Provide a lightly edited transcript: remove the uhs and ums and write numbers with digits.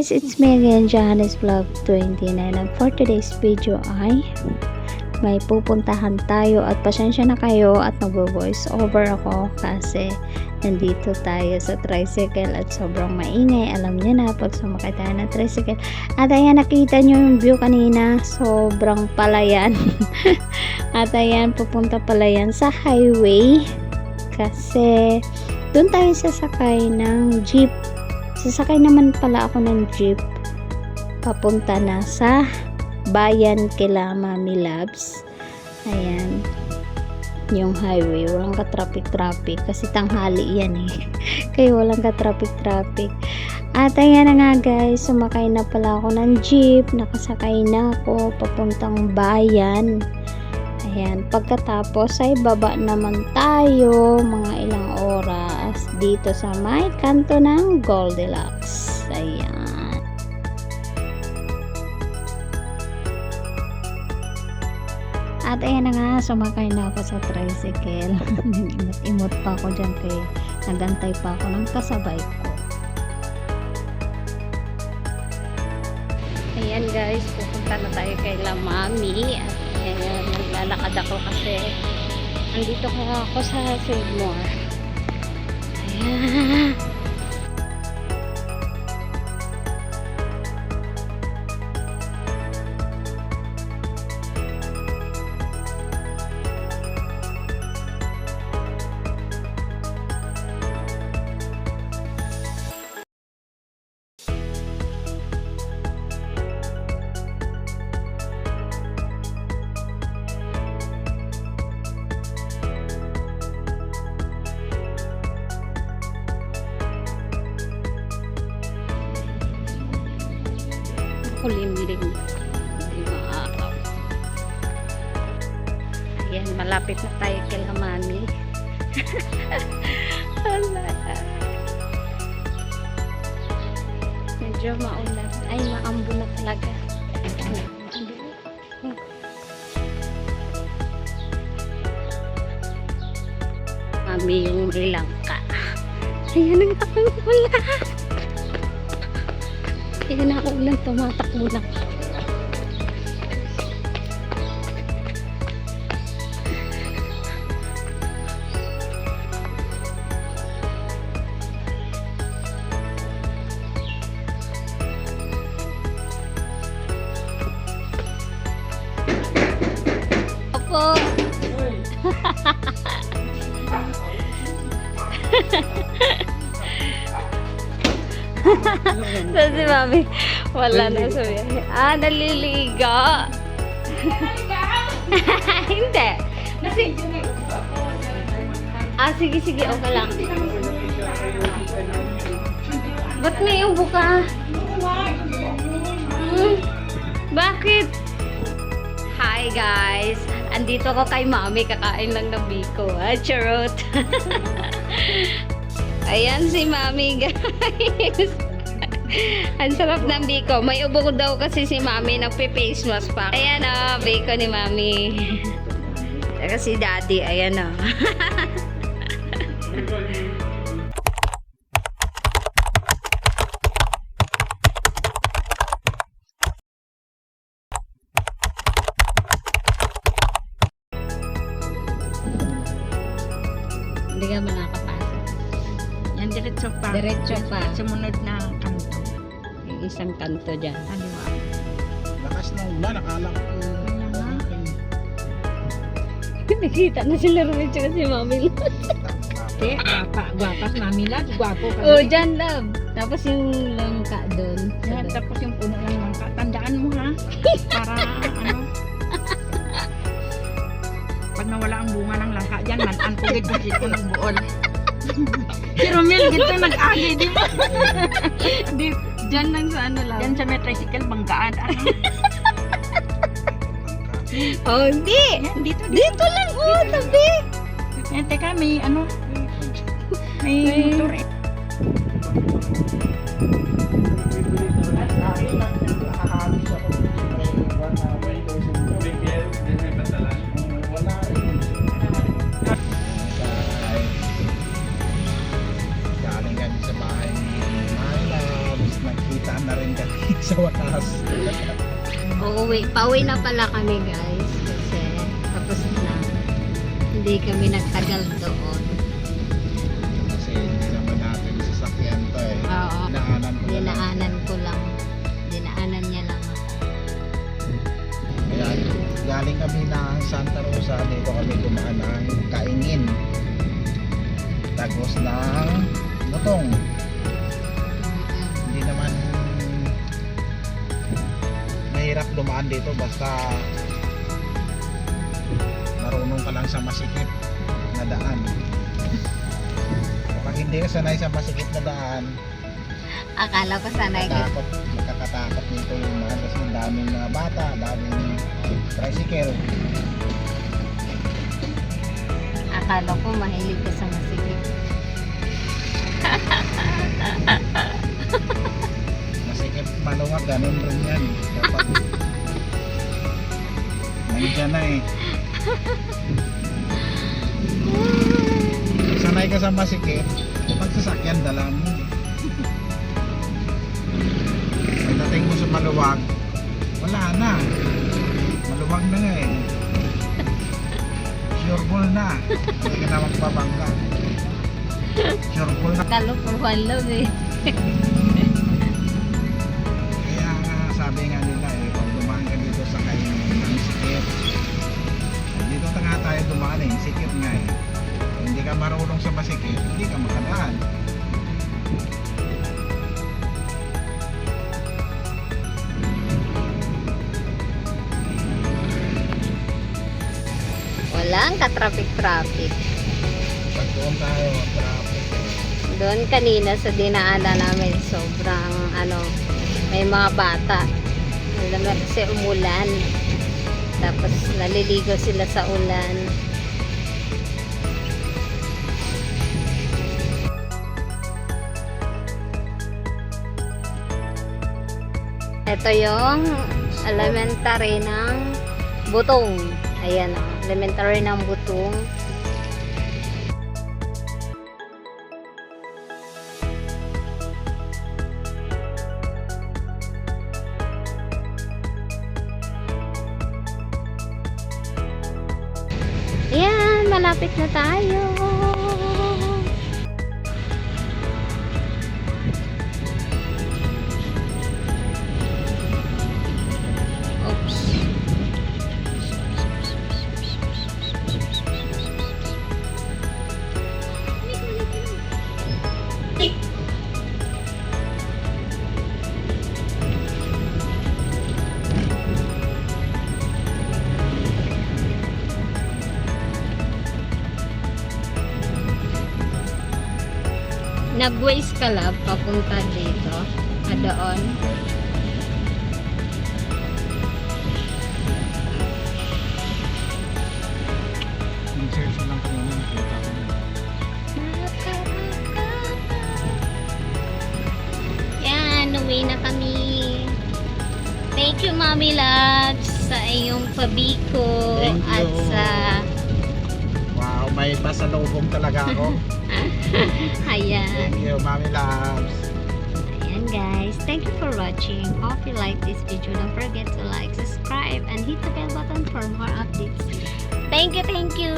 guys, it's me again, Johannes Vlog 29, and for today's video ay may pupuntahan tayo at pasensya na kayo at magvo-voice over ako kasi nandito tayo sa tricycle at sobrang maingay. Alam niyo na pag sumakay tayo ng tricycle. At ayan, nakita niyo yung view kanina, sobrang palayan. At ayan, pupunta pala yan sa highway kasi doon tayo sasakay ng jeep. Sasakay naman pala ako ng jeep papunta na sa bayan kila Mami Labs. Ayan yung highway, walang ka-traffic kasi tanghali yan kaya walang ka-traffic. At ayan na nga guys, sumakay na pala ako ng jeep, nakasakay na ako papuntang bayan. Ayan, pagkatapos ay baba naman tayo mga ilang oras dito sa may kanto ng Goldilocks. Ayan. At ayan na nga, sumakay na ako sa tricycle. Imot pa ako dyan kaya nagantay pa ako ng kasabay ko. Ayan guys, pupunta na tayo kay La Mami. At ayan, naglalakad ako kasi andito ko ako sa Save-More. Ayan. Kulimlim, hindi maaraw. Ayan, malapit na tayo kay La Mami. Medyo maulan, ay maambo na talaga. Mami yung langka. Ayan ang wala. Ayan na ulan, tumatakbo na. Opo. So si Mami, wala na sa biyahe. Naliligo. Hindi. Sige, okay lang. Ba't may ubo ka? Bakit? Hi guys! Andito ko kay Mami, kakain lang ng biko. Charot! Ayan si Mami guys. Ang sarap ng biko. May ubo daw kasi si Mami, nagpe-face mask pa. Ayan biko ni Mami. Saka si Daddy, ayan Hindi ka man nakapasok. Yan, diretso pa. Diretso pa. Sumunod na kanto. Yung isang kanto dyan. Kaliwa. Lakas ng ulan, akala ko Nakita na sila Rumicho kasi Mami Love. Te, gwapa, Mami Love, gwapo ka. Oh, dyan love. Tapos yung langka doon. Yan, tapos yung puno ng langka. Tandaan mo ha. Para pag nawala ang bunga ng langka dyan, man-an ko gito ng buol. Si Romel, gito nag-agi, di ba? Dyan lang sa lang. Yan sa may tricycle, banggaan. Oh, hindi. Yan, dito. Dito lang, tabi. Yan, teka, may may motor eh. Galing kami sa bahay ni Mami Labs, nagkita na rin Pauwi na pala kami guys. Kasi tapos na. Hindi kami nagtagal doon. Kasi hindi naman natin sasakyan to eh. Oo. Dinaanan ko lang. Dinaanan niya lang ako. Kaya galing kami ng Santa Rosa, dito kami dumaan ng Kaingin. Tagos ng Butong. Hindi naman mahirap dumaan dito basta marunong ka lang sa masikip na daan. Kapag hindi ka sanay sa masikip na daan, Akala ko sanay ko. makakatakot nito yung mga kasi ang daming mga bata, daming tricycle. Akala ko mahilig ka sa masikip. Masikip maluwag, ganun rin yan. Kapag nandiyan na eh. Sanay ka sa masikip, pagsasakyan dala mo. Pagdating mo sa maluwag, wala na. Maluwag na nga eh. Sure ball na. Hindi ka na magpabangga. Sure ball na. Akala ko one love eh. Kaya nga sabi nga nila eh, pag dumaan ka dito sa kainin ng sikip, dito na nga tayo dumaan eh, sikip nga eh. Kung hindi ka marunong sa masikip, hindi ka makadaan. Walang ka-traffic-traffic. Pag doon tayo, traffic. Doon kanina sa dinaanan namin, sobrang may mga bata. Alam mo kasi umulan. Tapos naliligo sila sa ulan. Ito yung elementary ng Butong. Ayan o, elementary ng Butong. Ayan, malapit na tayo. Oops. Nag-waste ka lang papunta dito. Doon. Nag-search lang ko yung nakita ko. Yan, uwi na kami. Thank you, Mommy Loves, sa iyong pabiko. Thank you. At sa Wow, may pasalubong talaga ako. ayan. Thank you, Mami Loves. Ayan guys, thank you for watching. Hope you like this video. Don't forget to like, subscribe, and hit the bell button for more updates. Thank you, thank you.